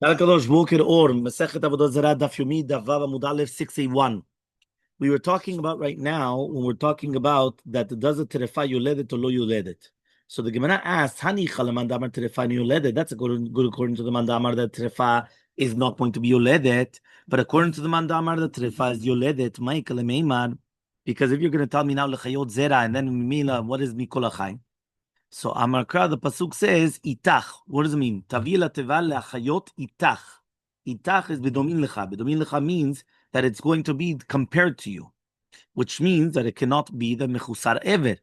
Kadosh Boker Or, Masechet Avodah Zarah Daf Yomi, Daf Vav Amud Aleph 6A1. We were talking about right now, when we're talking about that does a terefa yoledet or lo yoledet. So the Gemara asks, Hani chalaman damar terefa yoledet. That's a good according to the mandamar that terefa is not going to be yoledet. But according to the mandamar that terefa is yoledet, Michael Meimar, because if you're going to tell me now lechayot zera and then mila, what is mikol achayim? So Amarkra, the pasuk says itach. What does it mean? Tavila teval leachayot itach. Itach is bedomin lecha. Bedomin lecha means that it's going to be compared to you, which means that it cannot be the mechusar ever.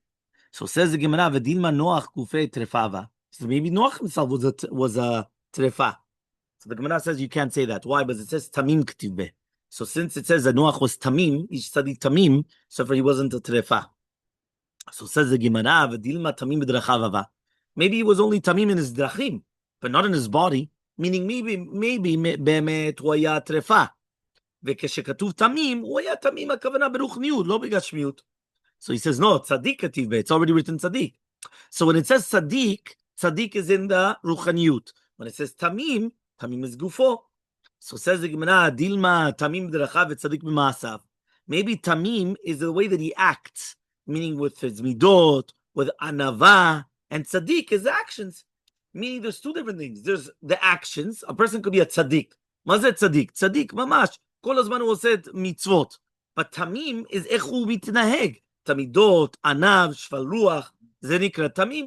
So says the Gemara, v'dilma Noach kufei trefava. So maybe Noach himself was a trefa. So the Gemara says you can't say that. Why? Because it says tamim k'tivbe. So since it says that Noach was tamim, he studied tamim, so he wasn't a trefa. So says the Gemara, "V'dilma tamim b'drachavava." Maybe he was only tamim in his drachim, but not in his body. Meaning maybe באמת הוא היה טרפה. וכשכתוב תמים, הוא היה תמים הכוונה ברוחניות, לא בגשמיות. So he says, no, tzaddik כתיב בה. It's already written tzaddik. So when it says tzaddik, tzaddik is in the ruchaniyut. When it says tamim, tamim is gufo. So says the Gemara, dilma tamim b'drachav v'tzaddik b'maasav. Maybe tamim is the way that he acts, meaning with his midot, with anava, and tzaddik is the actions. Meaning there's two different things. There's the actions. A person could be a tzaddik. מה זה tzaddik? tzaddik, ממש. כל הזמן הוא עושה מצוות. But tamim is איך הוא מתנהג. תמידות, ענב, שפל רוח, זה נקרא תמים.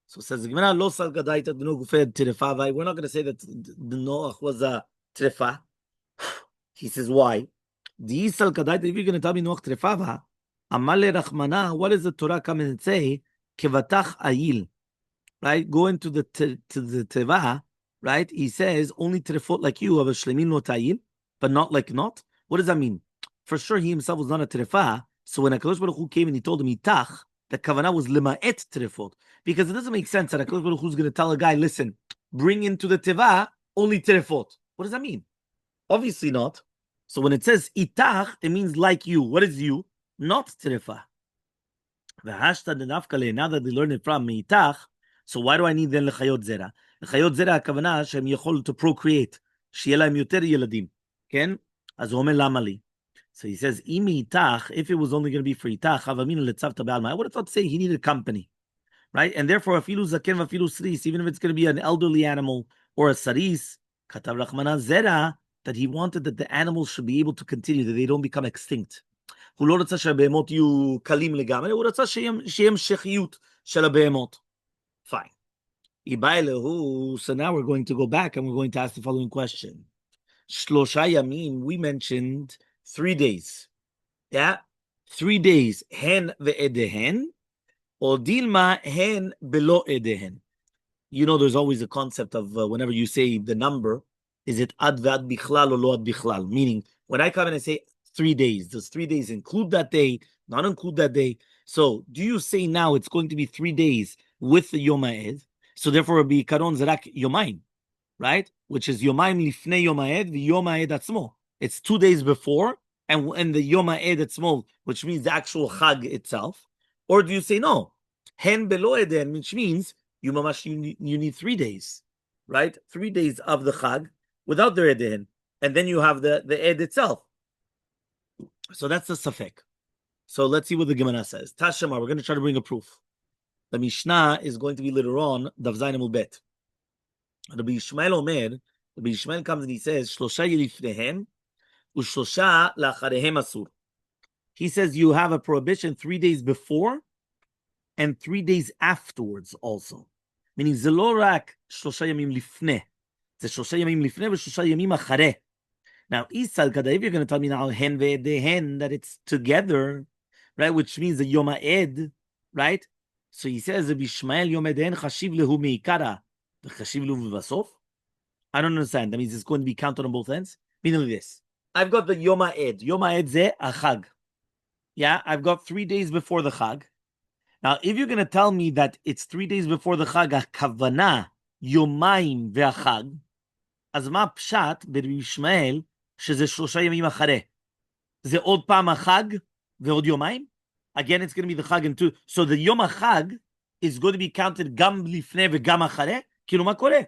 So says the Gemara, לא סל גדאית בנו גופי טרפה. We're not going to say that the Noach was a טרפה. He says, why? די סל גדאית, if you're going to tell me Noach טרפה, Elmaleh Rachmana, what does the Torah come and say? Kevatach ayil, right? Go into the teva, right? He says only trefot like you have a shlemin not ayil, but not like not. What does that mean? For sure, he himself was not a trefa. So when Hakadosh Baruch Hu came and he told him itach, the kavanah was lema'et trefot, because it doesn't make sense that Hakadosh Baruch Hu is going to tell a guy, listen, bring into the teva only trefot. What does that mean? Obviously not. So when it says itach, it means like you. What is you? Not trefa. The hashtag the nafkale, now that they learn it from meitach, so why do I need then lechayot zera? Lechayot zera הכוונה שהם יכול to procreate, שיהיה להם יותר ילדים, כן? אז הוא אומר למה לי? So he says, אם meitach, if it was only going to be for itach, avamina letzavta בעלמא, I would have thought to say he needed company, right? And therefore, afilu zaken vafilu saris, even if it's going to be an elderly animal or a saris, katav rachmana zera, that he wanted that the animals should be able to continue, that they don't become extinct. הוא לא רצה שהבהמות יהיו קלים לגמרי, הוא רצה שיהיה המשכיות של הבהמות. Fine. So now we're going to go back and we're going to ask the following question. שלושה ימים, we mentioned 3 days. Yeah? 3 days. הן ועדיהן, או דילמה הן בלא עדיהן. You know there's always a concept of whenever you say the number, is it ad ועד בכלל or לא עד בכלל? Meaning, when I come and I say 3 days. Does 3 days include that day? Not include that day? So do you say now it's going to be 3 days with the Yom HaEd? So therefore it'll be Karon Zerak Yomaim, right? Which is Yomaim Lifnei Yom HaEd, the Yom HaEd Atzmo. It's 2 days before, and the Yom HaEd Atzmo, which means the actual Chag itself. Or do you say no? Hen Belo Eden, which means you need 3 days, right? 3 days of the Chag without the Eden. And then you have the Ed itself. So that's the safek. So let's see what the Gemara says. Tashema, we're going to try to bring a proof. The Mishnah is going to be later on, Daf Zayin Amud Bet. Rabbi Yishmael Omer, Rabbi Yishmael comes and he says, Shlosha yilifnehem, u'shlosha lacharehem asur. He says you have a prohibition 3 days before and 3 days afterwards also. Meaning, זה לא רק 3 ימים לפני. זה 3 ימים לפני ו3 ימים אחרי. Now, Isal Kada, if you're going to tell me now hen ve'edehen, that it's together, right? Which means the Yom HaEd, right? So he says, Bishmael Yom HaEdehen chashiv lehu meikara, v'chashiv lehu v'vasof. I don't understand. That means it's going to be counted on both ends. Meaning this. I've got the Yom HaEd. Yom HaEd ze a Chag. Yeah, I've got 3 days before the Chag. Now, if you're going to tell me that it's 3 days before the Chag, הכוונה, יומיים והחג, אז מה פשט בישמעאל שזה 3 ימים אחרי? זה עוד פעם החג ועוד יומיים? Again, it's going to be the Chag and 2. So the Yom HaChag is going to be counted גם לפני וגם אחרי? כאילו מה קורה?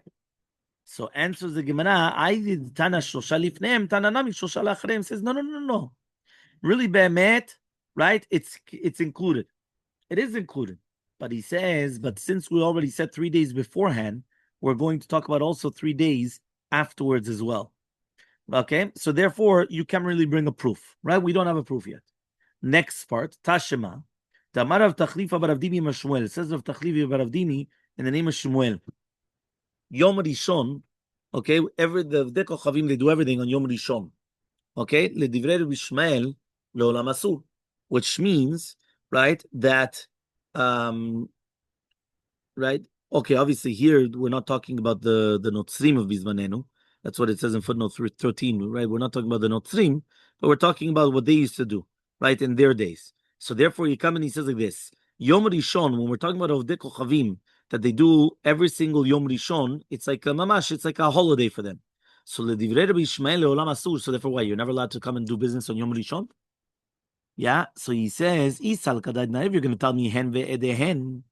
So answers the Gemara, I did Tana Shosha Lifneim, Tana Nami Shosha Lachreim. Says, no. Really, Be'emet, right? It's included. It is included. But he says, but since we already said 3 days beforehand, we're going to talk about also 3 days afterwards as well. Okay? So therefore, you can't really bring a proof, right? We don't have a proof yet. Next part, Tashema. Tamar of Tachlifa Baravdimi Mashmuel. It says of Tachlifa Baravdimi in the name of Shmuel. Yom Rishon, okay, the Deko Chavim, they do everything on Yom Rishon. Okay? Ledivrei Rabbi Shmuel leolam asur, which means, right, that right? Okay, obviously here we're not talking about the Notzrim of Bizmanenu. That's what it says in footnote 13, right? We're not talking about the Notzrim, but we're talking about what they used to do, right, in their days. So therefore, he comes and he says like this: Yom Rishon, when we're talking about Ovdei Kochavim, that they do every single Yom Rishon, it's like a mamash, it's like a holiday for them. So Ledivrei Rabbi Shmuel leolam asur. So therefore, why you're never allowed to come and do business on Yom Rishon? Yeah. So he says, Isal kadad naiv. You're going to tell me hen ve'edehen.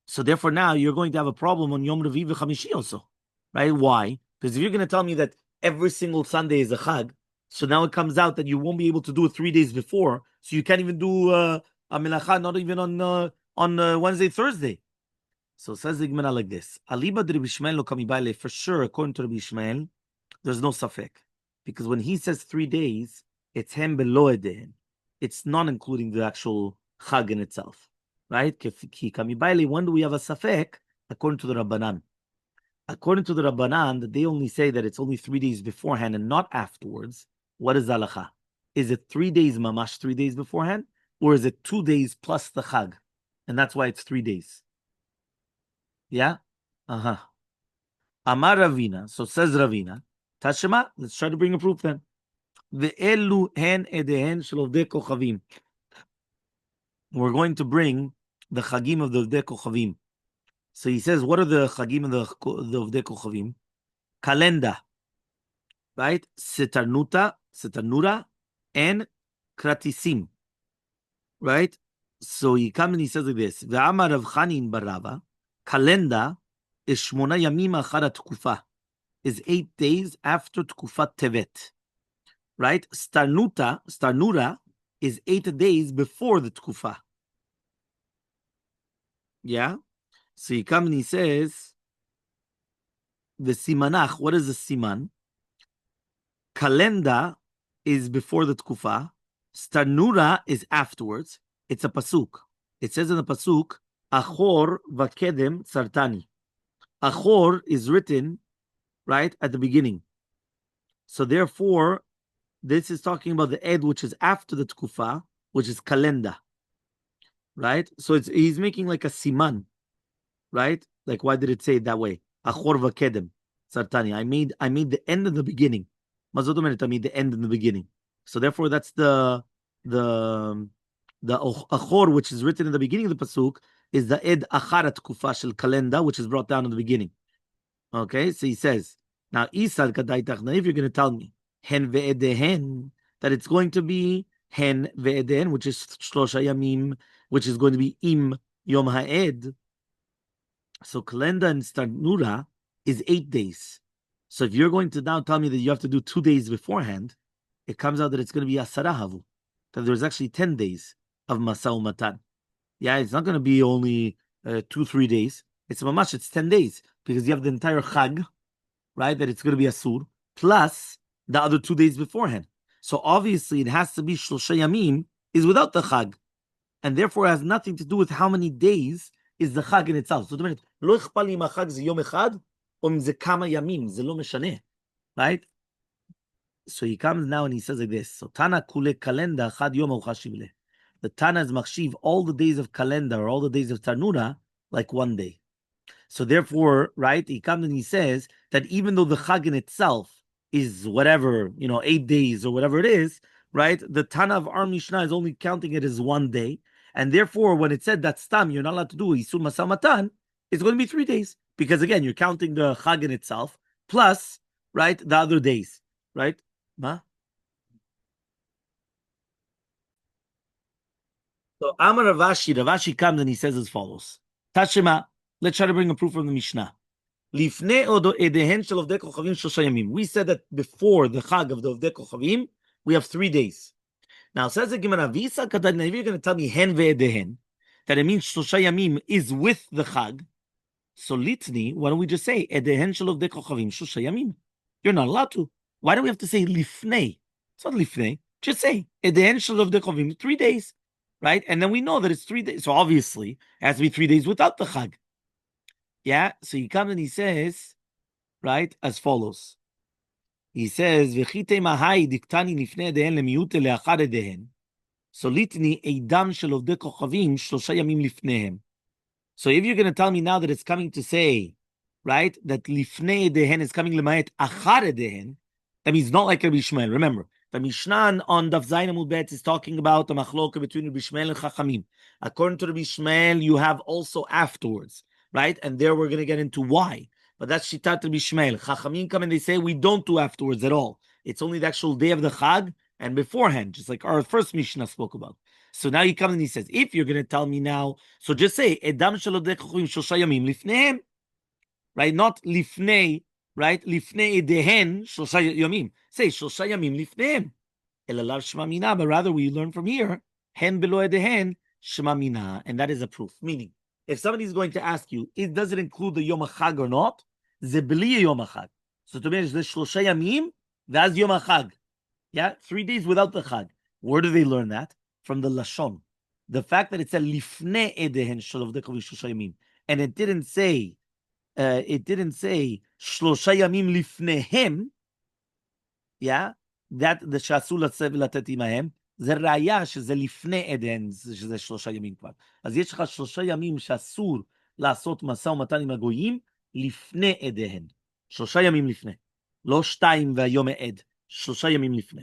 So therefore now you're going to have a problem on Yom Revi v'Chamishi also, right? Why? Because if you're going to tell me that every single Sunday is a Chag, so now it comes out that you won't be able to do it 3 days before, so you can't even do a melacha, not even on Wednesday, Thursday. So it says the Gemara like this: Aliba de Rabbi Shmuel lo kamibayle. For sure, according to Rabbi Shmuel, there's no safek, because when he says 3 days, it's hem below edehen. It's not including the actual Chag in itself. Right? When do we have a safek? According to the Rabbanan. According to the Rabbanan, that they only say that it's only 3 days beforehand and not afterwards. What is halacha? Is it 3 days mamash, 3 days beforehand? Or is it 2 days plus the chag? And that's why it's 3 days. Yeah? Uh-huh. Amar Ravina. So says Ravina. Tashema, let's try to bring a proof then. Ve'elu hen edehen shel ovdei kochavim. We're going to bring the chagim of the ovdei kochavim. So he says, what are the chagim of the ovdei kochavim? Kalenda, right? Setarnura, and kratisim, right? So he comes and he says like this: Ve'amar Rav Chanin barava, kalenda is shmona yamim achar tkufa, is 8 days after tkufat tevet, right? Starnura is 8 days before the tkufa. Yeah. So he comes and he says, the simanach, what is the siman? Kalenda is before the tkufa. Starnura is afterwards. It's a pasuk. It says in the pasuk, Achor vakedem sartani. Achor is written, right, at the beginning. So therefore, this is talking about the ed, which is after the tkufa, which is kalenda. Right? So he's making like a siman. Right? Like, why did it say it that way? Achor vakedem sartani. I made the end in the beginning. Mazot I made the end in the beginning. So therefore, that's the achor, which is written in the beginning of the pasuk, is the ed acharat kufa shel kalenda, which is brought down in the beginning. Okay, so he says now isal kadaitach. Now, if you're going to tell me hen ve'edehen, that it's going to be hen ve'edehen, which is shlosha yamim, which is going to be im yom ha'ed. So kalenda and starnura is 8 days. So if you're going to now tell me that you have to do 2 days beforehand, it comes out that it's going to be asarahavu, that there's actually 10 days of masau matan. Yeah, it's not going to be only 2-3 days. It's mamash, it's 10 days, because you have the entire chag, right, that it's going to be asur, plus the other 2 days beforehand. So obviously it has to be shlosha yamim is without the chag, and therefore it has nothing to do with how many days is the chag in itself. So lo ichpal li chag ze yom echad, or ze kama yamim, ze lo meshaneh, right? So he comes now and he says like this: so Tana kule kalenda chad yom uchashiv le. The Tana is machshiv all the days of kalenda or all the days of Tarnura like 1 day. So therefore, right, he comes and he says that even though the chag in itself is whatever, 8 days or whatever it is, right, the Tana of our Mishnah is only counting it as 1 day. And therefore, when it said that stam, you're not allowed to do Isur Masam Matan, it's going to be 3 days. Because again, you're counting the chag in itself, plus, right, the other days, right? Ma? So Amar Ravashi comes and he says as follows. Tashema, let's try to bring a proof from the Mishnah. Lifnei edehen shel Ovdei Kochavim shosha yamim. We said that before the Chag of the Ovdei Kochavim, we have 3 days. Now says the Gemara, Visa Kadad, if you're going to tell me hen ve'edehen, that it means shosha yamim is with the Chag, so litni, why don't we just say edehen shel Ovdei Kochavim shosha yamim? You're not allowed to. Why do we have to say lifnei? It's not lifnei. Just say edehen shel Ovdei Kochavim, 3 days, right? And then we know that it's 3 days. So obviously, it has to be 3 days without the Chag. Yeah, so he comes and he says, right, as follows. He says, "V'chite mahai diktani lifnei edehen lemiute leachar edehen. So litni eidam shel Ovdei Kochavim shlosha yamim lifneihem." So if you're going to tell me now that it's coming to say, right, that lifnei edehen is coming lemaet achar edehen, that means not like Rabbi Shmuel. Remember, the Mishnah on Daf Zayin Amud Bet is talking about the machloka between Rabbi Shmuel and Chachamim. According to Rabbi Shmuel, you have also afterwards, right? And there we're going to get into why. But that's Shitat Rabbi Shmuel. Chachamim come and they say we don't do afterwards at all. It's only the actual day of the Chag and beforehand, just like our first Mishnah spoke about. So now he comes and he says, if you're going to tell me now, so just say Edam shel Ovdei Kochavim shosha yamim lifneihem, right? Not lifnei, right? Lifnei edehen shosha yamim. Say shosha yamim lifneihem. Elalav shema mina, but rather we learn from here hen below edehen shema mina, and that is a proof. Meaning, if somebody is going to ask you, does it include the Yom HaChag or not? Ze b'li Yom HaChag. So to me, it's the Shlosha Yamim, that's Yom HaChag. Yeah, 3 days without the Chag. Where do they learn that? From the Lashon. The fact that it said Lifnei Edehen Shel Ovdei Kochavim Shlosha Yamim, and it didn't say Shlosha Yamim Lifneihem, yeah, that the Shasul Latet Imahem, זה ראיה שזה לפני עדן, שזה 3 ימים כבר. אז יש לך 3 ימים שאסור לעשות משא ומתן עם הגויים, לפני עדיהן. 3 ימים לפני. לא 2 והיום העד. 3 ימים לפני.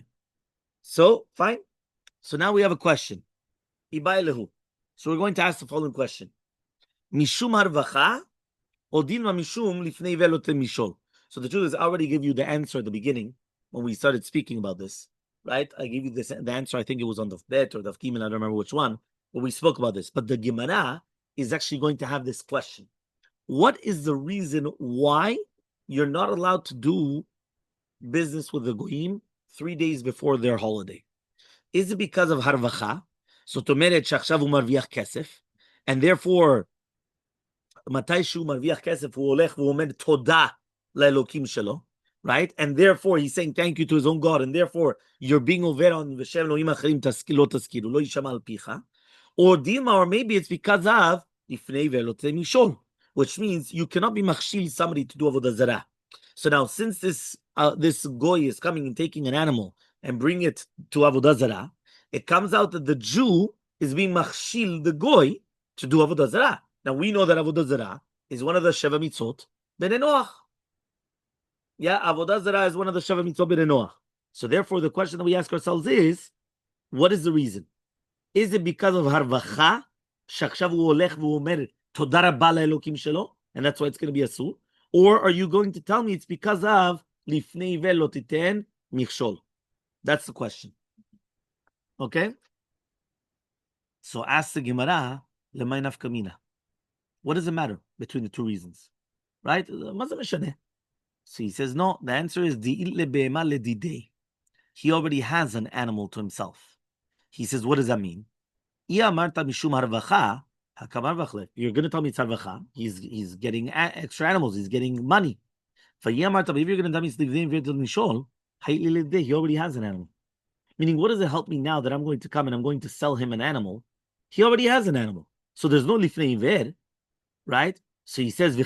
So, fine. So now we have a question. איבאי להו. So we're going to ask the following question. משום הרווחה, או דילמה משום לפני ולא משול. So the truth is, I already gave you the answer at the beginning, when we started speaking about this. Right? I gave you the answer. I think it was on the Bet or the Gimel. I don't remember which one. But we spoke about this. But the Gemara is actually going to have this question. What is the reason why you're not allowed to do business with the Goyim 3 days before their holiday? Is it because of Harvacha? So Tomeret Shachshav Marviach Kesef. And therefore, Matai Marviach Kesef Uolech Vuomed Toda Laelokim Shelo. Right? And therefore, he's saying thank you to his own God. And therefore, you're being over on V'shem Elohim Acharim Lo Taskiru, Lo Yishama Al Picha. Or Dilma, or maybe it's because of Ifnei Ve'Lo Mishol, which means you cannot be machshil somebody to do Avodah Zarah. So now, since this goy is coming and taking an animal and bringing it to Avodah Zarah, it comes out that the Jew is being machshil the goy to do Avodah Zarah. Now, we know that Avodah Zarah is one of the Sheva Mitzvot, B'nei Noach. Yeah, Avodah Zarah is one of the Sheva Mitzvot B'nei Noach. So therefore, the question that we ask ourselves is, what is the reason? Is it because of Harvacha? Shachshav Uolech V'omer Toda Rabba Laelokim Shelo? And that's why it's going to be asur? Or are you going to tell me it's because of Lifnei Ve'lo Titen Michshol? That's the question. Okay? So ask the Gemara, Lemay Nafka Mina. What does it matter between the 2 reasons? Right? So he says, no, the answer is he already has an animal to himself. He says, what does that mean? You're going to tell me it's harvacha. He's getting extra animals. He's getting money. If you're going to tell me it's he already has an animal. Meaning, what does it help me now that I'm going to come and I'm going to sell him an animal? He already has an animal. So there's no lifnei ver, right? So he says, he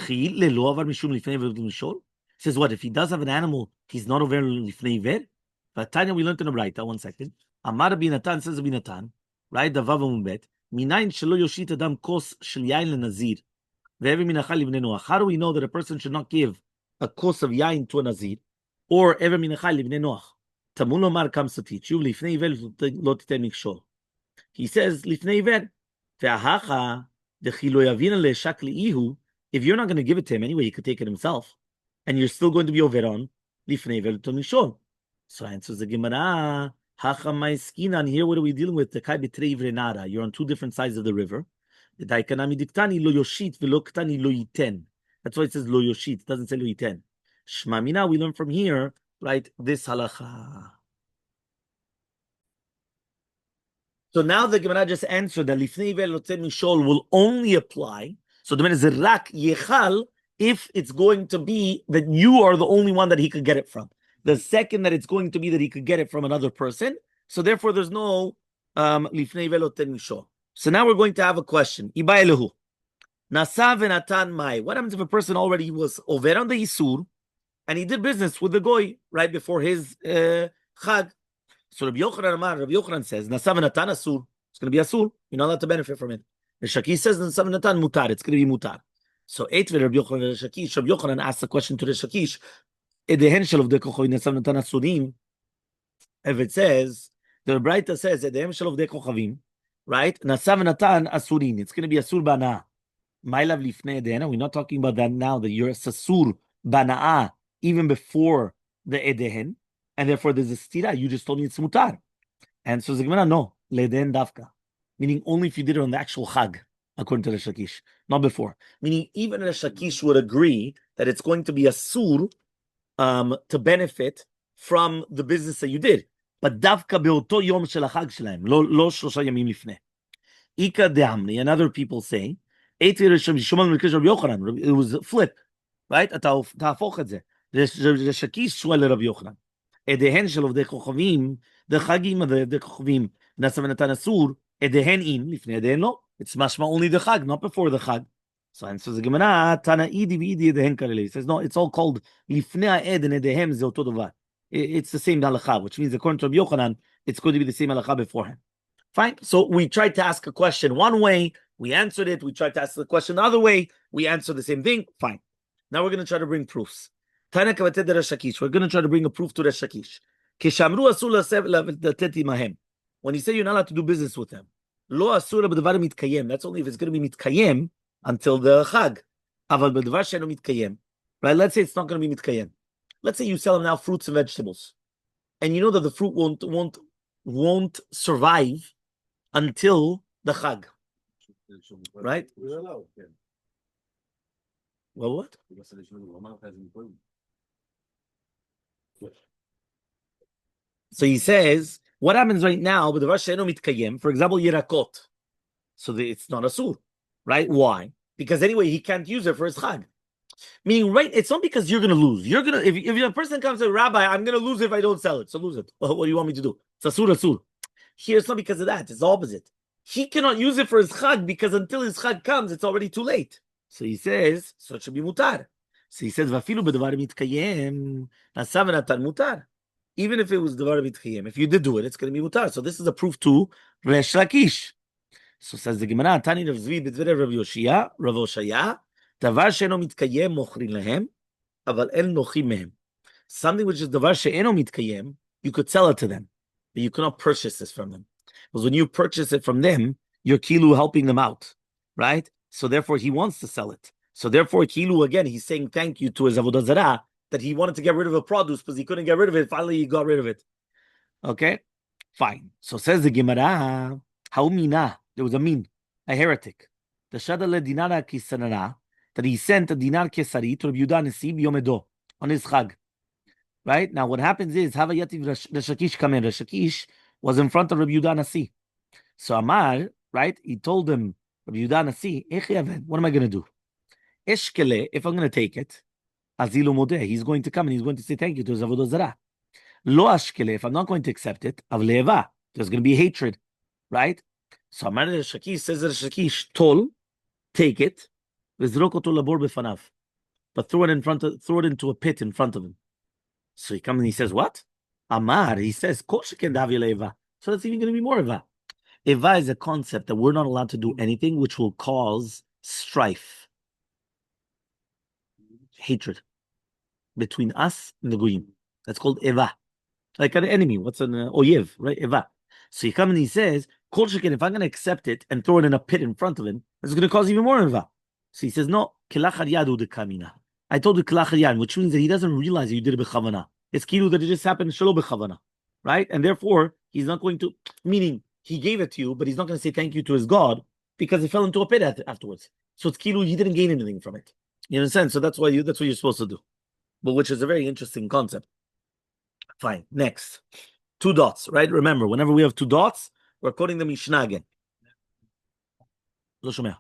says, what? If he does have an animal, he's not over lifnei ver? But Tanya, we learned in a Braita, 1 second. Amar Binatan says Binatan, right? The Vav Mumbet. Minayin shelo yoshit adam kos shel yain lenazir. Ve'evi minachal livnei noach. How do we know that a person should not give a kos of yain to a nazir, or ever minachal livnei noach? Tamul Omar comes to teach you lifnei ver lo titen mikshol. He says lifnei ver. Ve'ahacha dechilo yavina le'shak li'ihu. If you're not going to give it to him anyway, he could take it himself. And you're still going to be over on lifnei vel to mishol. So answers the Gemara. Hacha ma'iskin. And here, what are we dealing with? The kai betrei vrenara. You're on 2 different sides of the river. The daikanami diktani lo yoshit velo ktani lo yiten. That's why it says lo yoshit. It doesn't say lo yiten. Shma mina, we learn from here, right, this halacha. So now the Gemara just answered that lifnei ve'lotzei mishol will only apply. So the minute is rak yechal if it's going to be that you are the only one that he could get it from. The second that it's going to be that he could get it from another person. So therefore there's no lifnei ve'lotzei mishol. So now we're going to have a question. Iba elehu. Nasa v'natan mai. What happens if a person already was over on the Yisur and he did business with the goy right before his Chag? So Rabbi Yochanan says, Nasa v'natan asur. It's going to be asur. You're not allowed to benefit from it. The Shakish says, Nasa v'natan mutar. It's going to be mutar. So Eitve Rabbi Yochanan Shakish. Rabbi Yochanan asked the question to the Shakish, Edehen shel of the kochavim Nasa v'natan asurim. If it says, the Braita says, Edehen shel of the kochavim, right? Nasa v'natan asurin. It's going to be asur bana. My love lifnei edehen. We're not talking about that now, that you're a sasur banaa even before the edehen, and therefore there's a stira. You just told me it's mutar. And so the Gemara, no, le'edehen dafka, meaning only if you did it on the actual chag, according to the Shakish, not before. Meaning even the Shakish would agree that it's going to be a sur to benefit from the business that you did, but dafka beoto yom shel hachag shelaim, lo shlosha yamim lifnei. Ika de'amni, and other people say, it was a flip, right? The Shakish shual Rabbi Yochanan. Edehen shel of the kochavim, the chagim of the kochavim, nasa v'natan asur, edehen in, lifnei edehen lo. It's mashma only the chag, not before the chag. So answers the Gemara, Tana idi v'idi edehen karele. He says, no, it's all called lifnei ed and edehem ze oto dovar. It's the same halacha, which means according to Rabbi Yochanan, it's going to be the same halacha beforehand. Fine. So we tried to ask a question one way, we answered it. We tried to ask the question the other way, we answered the same thing. Fine. Now we're going to try to bring proofs. We're going to try to bring a proof to the Shakish. When he said you're not allowed to do business with them, that's only if it's going to be mitkayem until the chag. Right? Let's say it's not going to be mitkayem. Let's say you sell them now fruits and vegetables, and you know that the fruit won't survive until the chag. Right? Well, what? So he says, what happens right now with the Vasheno mitkayem, for example, yirakot. So it's not a sur, right? Why? Because anyway, he can't use it for his chag. Meaning, right, it's not because you're going to lose. You're going to, if a person comes to Rabbi, I'm going to lose it if I don't sell it. So lose it. Well, what do you want me to do? It's a sur. Here, it's not because of that. It's the opposite. He cannot use it for his chag because until his chag comes, it's already too late. So he says, so it should be mutar. So he says, vafilu b'devar mitkayem, nasav v'natan mutar. Even if it was devar mitkayem, if you did do it, it's going to be mutar. So this is a proof to Resh Lakish. So says the Gemara, Tani Rav Zvi b'dvere Rav Yoshia, Rav Oshaya, davar she'eno mitkayem mochrin lehem, aval en nochim mehem. Something which is davar she'eno mitkayem, you could sell it to them, but you cannot purchase this from them. Because when you purchase it from them, you're kilu helping them out, right? So therefore, he wants to sell it. So therefore, kilu again, he's saying thank you to his Avodah Zarah that he wanted to get rid of a produce because he couldn't get rid of it. Finally, he got rid of it. Okay, fine. So says the Gemara, how mina? There was a heretic. The shadale dinara kisanara that he sent a dinar kesari to Rabbi Yehuda Nasi biyomedo on his chag. Right now, what happens is Havayativ Rashakish come in. Rashakish was in front of Rabbi Yehuda Nasi. So Amar, right, he told him, Rabbi Yehuda Nasi, what am I going to do? Eshkele, if I'm going to take it, Azilu Modeh, he's going to come and he's going to say thank you to his Avodah Zarah. Lo Ashkele, if I'm not going to accept it, Avleva, there's going to be hatred, right? So Amar Shakish says that Shakish, Tol, take it, Vizrokoto labor befanav, but throw it into a pit in front of him. So he comes and he says, what? Amar, he says, Koshken Davile Eva. So that's even going to be more Eva. Eva is a concept that we're not allowed to do anything which will cause strife, hatred between us and the Goyim. That's called Eva. Like an enemy. What's an Oyev, right? Eva. So he comes and he says, Kol Sheken, if I'm going to accept it and throw it in a pit in front of him, it's going to cause even more Eva. So he says, no, Kelachar Yadu de Kamina. I told you Kelachar Yad, which means that he doesn't realize that you did it b'chavana. It's kilu that it just happened shelo b'chavana, right? And therefore, he's not going to, meaning he gave it to you, but he's not going to say thank you to his God because he fell into a pit afterwards. So it's kilu, he didn't gain anything from it. You understand? So that's what you're supposed to do. But which is a very interesting concept. Fine. Next. 2 dots, right? Remember, whenever we have 2 dots, we're quoting the Mishnah again. So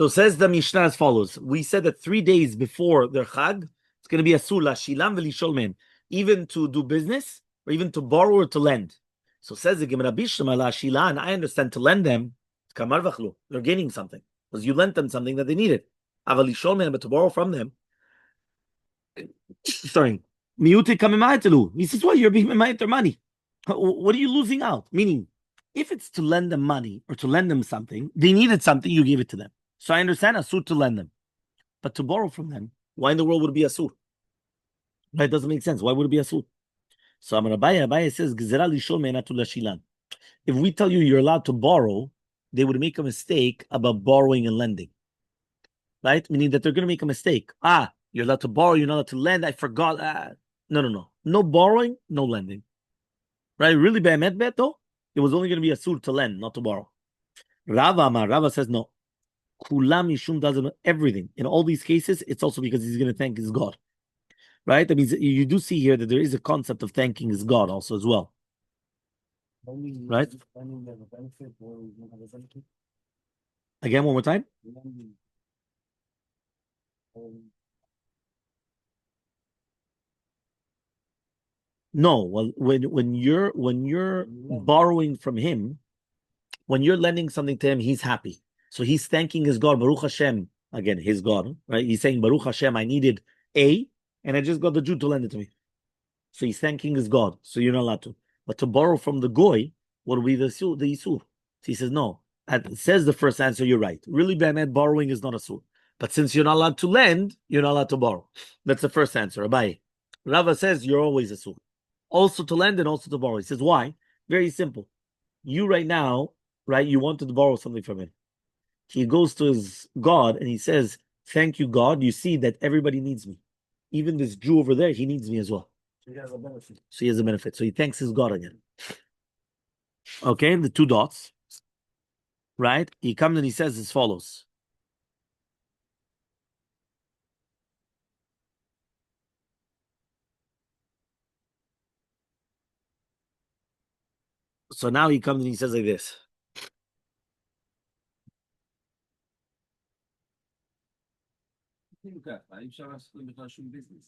says the Mishnah as follows. We said that 3 days before their Chag, it's going to be asur la shilam v'lishol men, even to do business or even to borrow or to lend. So says the Gemara Bishlam la shilan. I understand to lend them. Kamar v'chlu. They're gaining something because you lent them something that they needed. Avalishol men, but to borrow from them. Sorry, miuti kamemaitelu. He says, "Well, you're being their money. What are you losing out?" Meaning, if it's to lend them money or to lend them something, they needed something, you gave it to them. So I understand asur to lend them, but to borrow from them, why in the world would it be asur? Right? It doesn't make sense. Why would it be asur? So Abaye says, if we tell you you're allowed to borrow, they would make a mistake about borrowing and lending. Right? Meaning that they're going to make a mistake. You're allowed to borrow, you're not allowed to lend. I forgot. No. No borrowing, no lending. Right? Really, be'emet bet though, it was only going to be asur to lend, not to borrow. Rava says no. Kulam Yishum does everything. In all these cases, it's also because he's going to thank his God. Right? That means you do see here that there is a concept of thanking his God also as well. Right? Again, one more time. No, well, when you're borrowing from him, when you're lending something to him, he's happy. So he's thanking his God, Baruch Hashem, again, his God, right? He's saying, Baruch Hashem, I needed A, and I just got the Jew to lend it to me. So he's thanking his God. So you're not allowed to. But to borrow from the Goy, what will be the Isur? So he says, no. It says the first answer, you're right. Really, Be'emet, borrowing is not a Sur. But since you're not allowed to lend, you're not allowed to borrow. That's the first answer, Abaye. Rava says, you're always a Sur. Also to lend and also to borrow. He says, why? Very simple. You right now, right, you wanted to borrow something from him. He goes to his God and he says, thank you, God. You see that everybody needs me. Even this Jew over there, he needs me as well. So he has a benefit. So he thanks his God again. Okay, the 2 dots. Right? He comes and he says as follows. So now he comes and he says like this.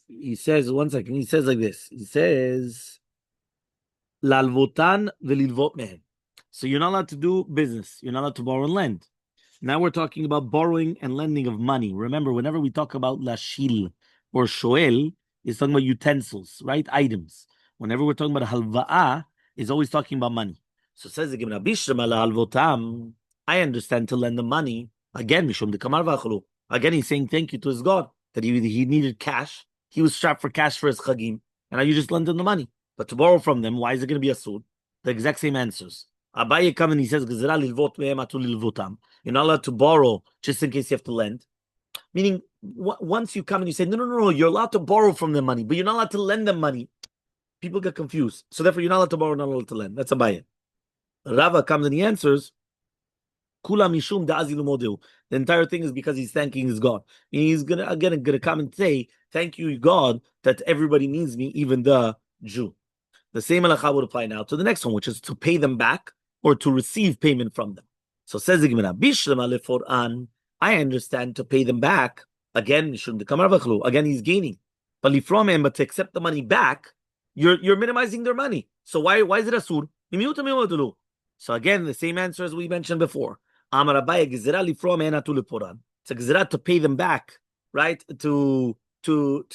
He says, one second, he says like this. He says, Lalvotan velilvot mehen. So you're not allowed to do business. You're not allowed to borrow and lend. Now we're talking about borrowing and lending of money. Remember, whenever we talk about lashil or shoel, it's talking about utensils, right? Items. Whenever we're talking about halva'ah, it's always talking about money. So it says the Gemara, halvotam. I understand to lend the money. Again, mishum dekamar v'achlu. Again, he's saying thank you to his God that he needed cash. He was strapped for cash for his chagim, and now you just lend him the money. But to borrow from them, why is it going to be a sud? The exact same answers. Abaye comes and he says, you're not allowed to borrow just in case you have to lend. Meaning, once you come and you say, no, you're allowed to borrow from them money, but you're not allowed to lend them money. People get confused. So therefore, you're not allowed to borrow, not allowed to lend. That's Abaye. Rava comes and he answers, Kula mishum da'azilu modeu. The entire thing is because he's thanking his God. He's gonna come and say, thank you, God, that everybody needs me, even the Jew. The same halacha would apply now to the next one, which is to pay them back or to receive payment from them. So says the Gemara, I understand to pay them back. Again, again, he's gaining. But to accept the money back, you're minimizing their money. So why is it asur? So again, the same answer as we mentioned before. It's a gzera to pay them back, right? To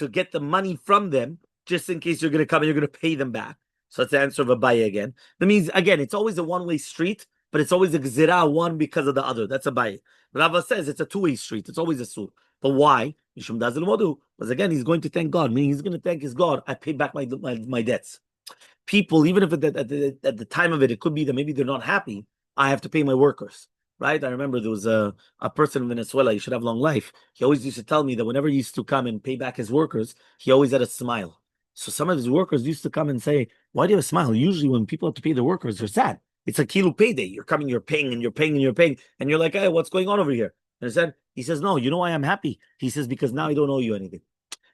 get the money from them, just in case you're going to come and you're going to pay them back. So that's the answer of Abaye again. That means, again, it's always a one-way street, but it's always a gzera, one because of the other. That's Abaye. Rava says it's a two-way street. It's always a sur. But why? Because again, he's going to thank God. Meaning he's going to thank his God. I paid back my debts. People, even if at the time of it, it could be that maybe they're not happy. I have to pay my workers. Right? I remember there was a person in Venezuela, he should have long life. He always used to tell me that whenever he used to come and pay back his workers, he always had a smile. So some of his workers used to come and say, why do you have a smile? Usually when people have to pay their workers, they're sad. It's a kilo payday. You're coming, you're paying, and you're paying, and you're paying. And you're like, hey, what's going on over here? And I said, He says, no, you know why I'm happy? He says, because now I don't owe you anything.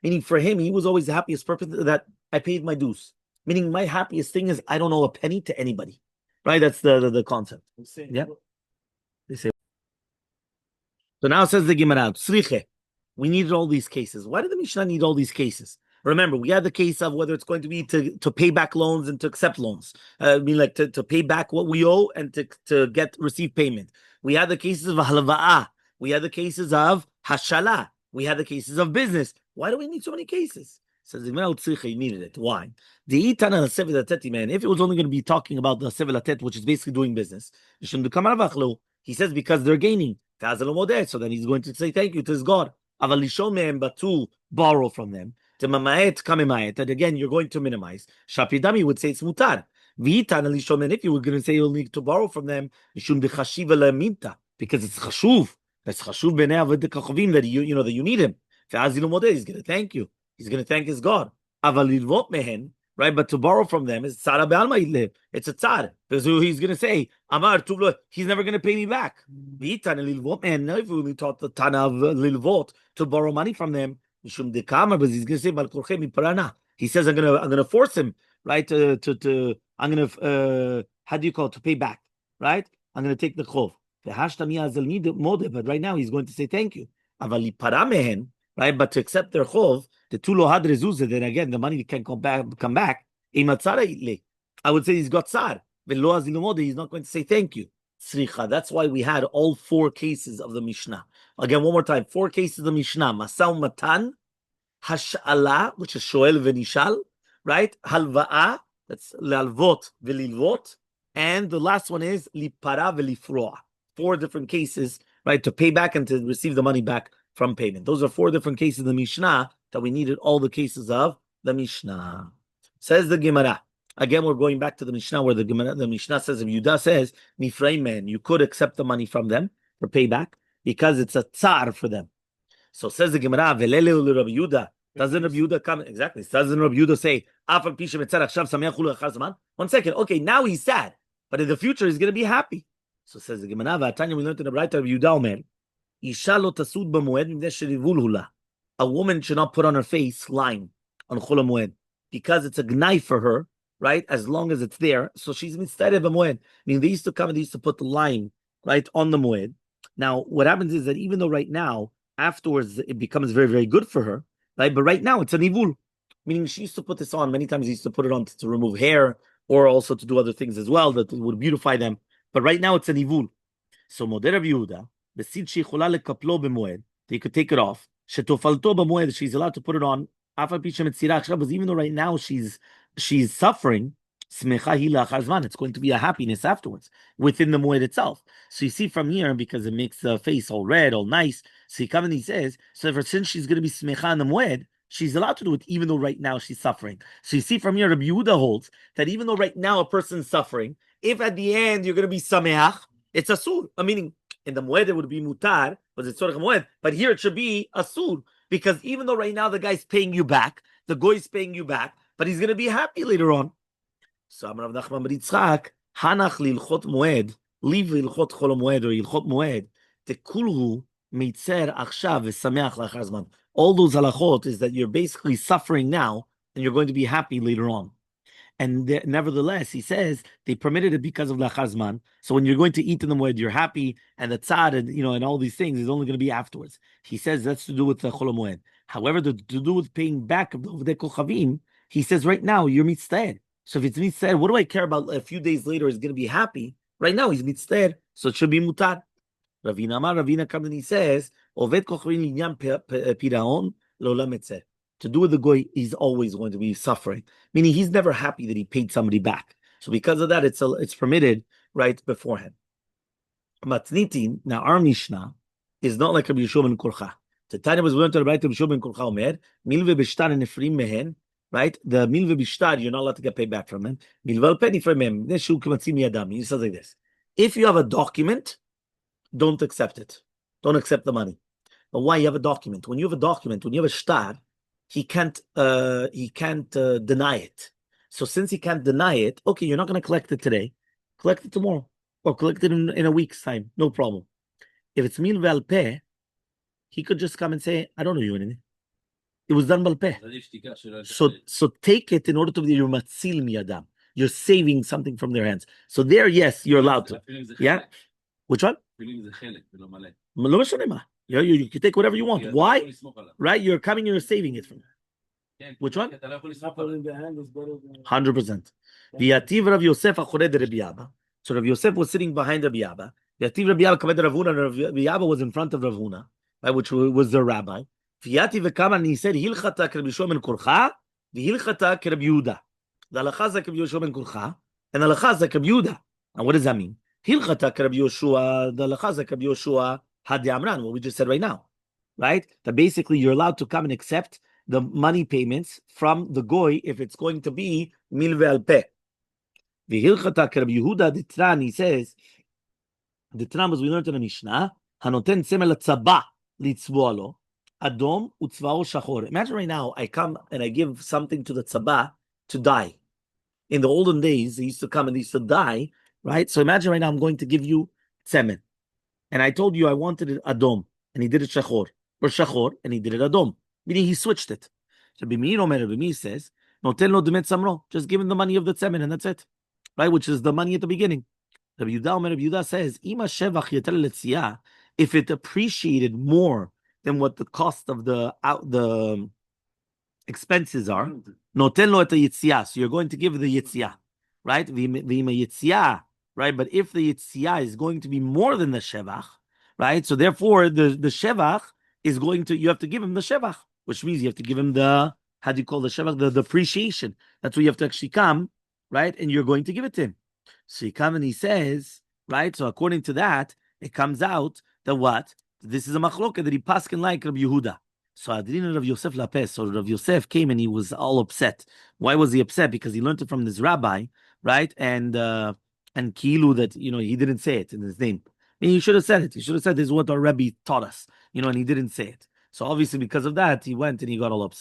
Meaning for him, he was always the happiest purpose that I paid my dues. Meaning my happiest thing is I don't owe a penny to anybody. Right? That's the concept. Yeah. They say. So now says the Gemara, Tzriche. We needed all these cases. Why did the Mishnah need all these cases? Remember, we had the case of whether it's going to be to pay back loans and to accept loans. I mean, like to pay back what we owe and to receive payment. We had the cases of halva'ah. We had the cases of hashala. We had the cases of business. Why do we need so many cases? Says you needed it. Why? The itana sevilatet, man. If it was only going to be talking about the sevilatet, which is basically doing business, he says because they're gaining. So then he's going to say thank you to his God. But to borrow from them. And again, you're going to minimize. Shapidami would say it's mutar. If you were going to say you'll need to borrow from them, because it's chashuv. That's chashuv that that you need him. He's going to thank you. He's going to thank his God. Right, but to borrow from them is tzara be'alma yidlev. It's a tzar. Because he's going to say, Amar tuvlo, he's never going to pay me back. And if we taught the Tana of Lilvot to borrow money from them, but he's going to say, he says, I'm going to force him, right, I'm going to, how do you call it, to pay back, right? I'm going to take the chov. But right now he's going to say thank you. Right, but to accept their chov, the tulo had rezuzah, then again the money can come back. I would say he's got tzar. He's not going to say thank you. That's why we had all 4 cases of the Mishnah. Again, one more time, 4 cases of the Mishnah: Masau Matan, Hash'ala, which is Shoel v'Nishal, right? Halva'a, that's Lalvot v'Lilvot, and the last one is Lipara v'Lifroa. 4 different cases, right, to pay back and to receive the money back from payment. Those are 4 different cases of the Mishnah that we needed all the cases of the Mishnah. Says the Gemara. Again, we're going back to the Mishnah where the Mishnah says, if Yudah says, Nifrei man, you could accept the money from them for payback because it's a tsar for them. So says the Gemara, Velele Rabbi Yudah. Doesn't Rabbi Yudah come? Exactly. Doesn't Rabbi Yudah say, one second. Okay, now he's sad, but in the future he's going to be happy. So says the Gemara, we learned in the right of Yudah, Omer, a woman should not put on her face line on Chol HaMoed because it's a gnai for her, right? As long as it's there. So she's mitzvah b'moed. I mean, they used to put the line, right, on the moed. Now, what happens is that even though right now, afterwards, it becomes very, very good for her, right? But right now, it's a nivul. Meaning she used to put this on. Many times she used to put it on to remove hair or also to do other things as well that would beautify them. But right now, it's a nivul. So, Moder Rabbi Yehuda, they could take it off. She's allowed to put it on. Even though right now she's suffering, it's going to be a happiness afterwards within the moed itself. So you see from here, because it makes the face all red, all nice. So he comes and he says, so ever since she's going to be smecha in the moed, she's allowed to do it even though right now she's suffering. So you see from here, Rabbi Yehuda holds that even though right now a person's suffering, if at the end you're going to be sameach, it's asur. Meaning in the moed it would be mutar, but it's tzorech moed. But here it should be asur, because even though right now the guy's paying you back, the goy is paying you back, but he's going to be happy later on. So Amar Rav Nachman bar Yitzchak, Hanach lilchot moed, liv lilchot chol moed or ilchot moed, tekulhu meitzer achshav v'sameach lachar zman. All those halachot is that you're basically suffering now and you're going to be happy later on. And nevertheless, he says they permitted it because of lachar zman. So when you're going to eat in the moed, you're happy, and the tzad and and all these things is only going to be afterwards. He says that's to do with the chol moed. However, to do with paying back of the Ovdei Kochavim, he says right now you're mitzvah. So if it's mitzvah, what do I care about? A few days later, he's going to be happy. Right now, he's mitzvah, so it should be mutar. Ravina comes and he says, Oved Kochavim linyan piraon lo'olam etzeh. To do with the goy, he's always going to be suffering. Meaning he's never happy that he paid somebody back. So because of that, it's permitted right beforehand. Matnitin, now our Mishnah is not like Rabbi Yeshua ben Korcha. The Tanya was learned to Rabbi Yeshua ben Korcha Omer, milve b'shtar nefrim mehen, right? The milve b'shtar, you're not allowed to get paid back from him. Milve al nefrim mehen, neshu k'matzim yadam. He says like this. If you have a document, don't accept it. Don't accept the money. But why? You have a document. When you have a document, when you have a shtar, he can't deny it. So since he can't deny it, okay, you're not going to collect it today. Collect it tomorrow. Or collect it in a week's time. No problem. If it's milve al peh, he could just come and say, I don't know you anything. It was done balpeh. So take it in order to be your matzil miyadam. You're saving something from their hands. So there, yes, you're allowed to. Yeah. Which one? You can take whatever you want. Why? Right? You're coming and you're saving it from them. Which one? 100%. V'yativ Rav Yosef achored Rabbi Abba. So Rav Yosef was sitting behind Rabbi Abba. V'yativ Rabbi Abba kamed Rav Huna, and Rabbi Abba was in front of Rav Huna, right, which was the rabbi. V'yativ v'kama, and he said, Hilchata k'Rabbi Yishua ben Kurcha, v'hilchata k'Rabbi Yehuda. The halacha is Rabbi Yishua ben Kurcha, and the halacha is Rabbi Yehuda. And what does that mean? Hilchata k'Rabbi Yeshua, the halacha is Rabbi Yeshua had Amran, what we just said right now, right? That basically you're allowed to come and accept the money payments from the goy if it's going to be mil ve'al peh. V'hilchata k'Rabbi Yehuda ditran, he says, ditran, as we learned in the Mishnah, hanoten semel tzaba litzvua lo, adom utzvao shachor. Imagine right now, I come and I give something to the tzaba to dye. In the olden days, they used to come and they used to dye, right? So imagine right now, I'm going to give you tzemen. And I told you I wanted it adom, and he did it shachor. Or shachor, and he did it adom. Meaning he switched it. So Bimi says, noten lo demet samro. Just give him the money of the tzemen, and that's it. Right? Which is the money at the beginning. Rabbi Yehuda says, Ima shevach yeter letziyah, if it appreciated more than what the cost of the expenses are, noten lo et yitziyah. So you're going to give the yitziyah. Right? V'ima yitziyah. Right? But if the yitziyah is going to be more than the shevach, right? So therefore, the shevach is going to, you have to give him the shevach, which means you have to give him the, how do you call the shevach? The appreciation. That's where you have to actually come, right? And you're going to give it to him. So he comes and he says, right? So according to that, it comes out that what? This is a machloka that he paskin like Rabbi Yehuda. So Adrina Rav Yosef Lapes, so Rav Yosef came and he was all upset. Why was he upset? Because he learned it from this rabbi, right? And Kilu that, he didn't say it in his name. And he should have said it. He should have said this is what our Rabbi taught us, and he didn't say it. So obviously because of that, he went and he got all upset.